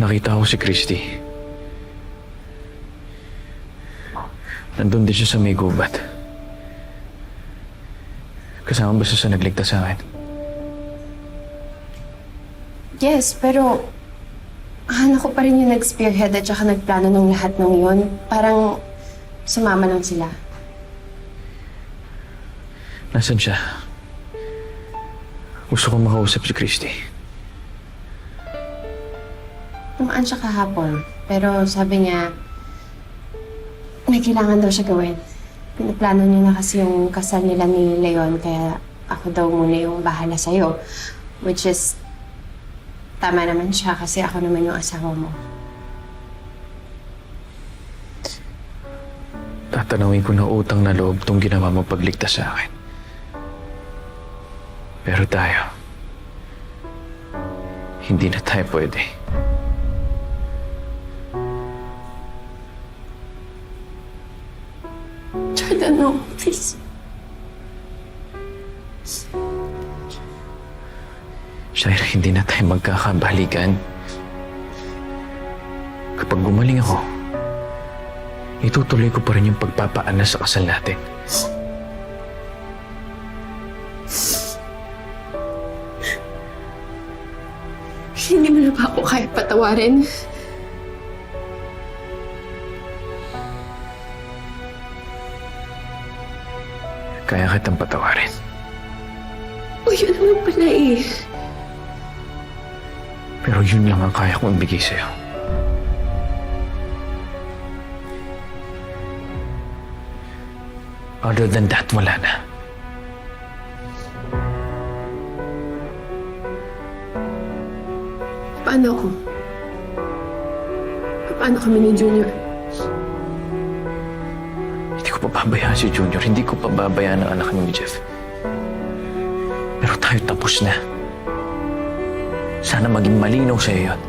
Nakita ko si Christy. Nandun din siya sa may gubat. Kasama ba siya sa nagligtas sa akin? Yes, pero ako pa rin yung nag-spearhead at saka nagplano ng lahat ng yun. Parang sumama lang sila. Nasaan siya? Gusto kong makausap si Christy. Tumaan siya kahapon, pero sabi niya, may kailangan daw siya gawin. Pinaplano niya na kasi yung kasal nila ni Leon, kaya ako daw muna yung bahala sa'yo. Which is, tama naman siya kasi ako naman yung asawa mo. Tatanawin ko na utang na loob tong ginawa mo pagligtas sa akin. Pero tayo, hindi na tayo pwede. Jordan, no, please. Shaira, hindi na tayo magkakabalikan. Kapag gumaling ako, itutuloy ko pa rin yung pagpapaanas sa kasal natin. Hindi mo na ba ako kaya patawarin? Kaya kitang patawarin. O yun naman pala eh. Pero yun lang ang kaya kong ibigay sa'yo. Other than that, wala na. Paano ako? Paano kami ni Junior? Hindi ko pababayaan si Junior. Hindi ko pababayaan ang anak ni Jeff. Pero tayo tapos na. Sana maging malinaw sa'yo yun.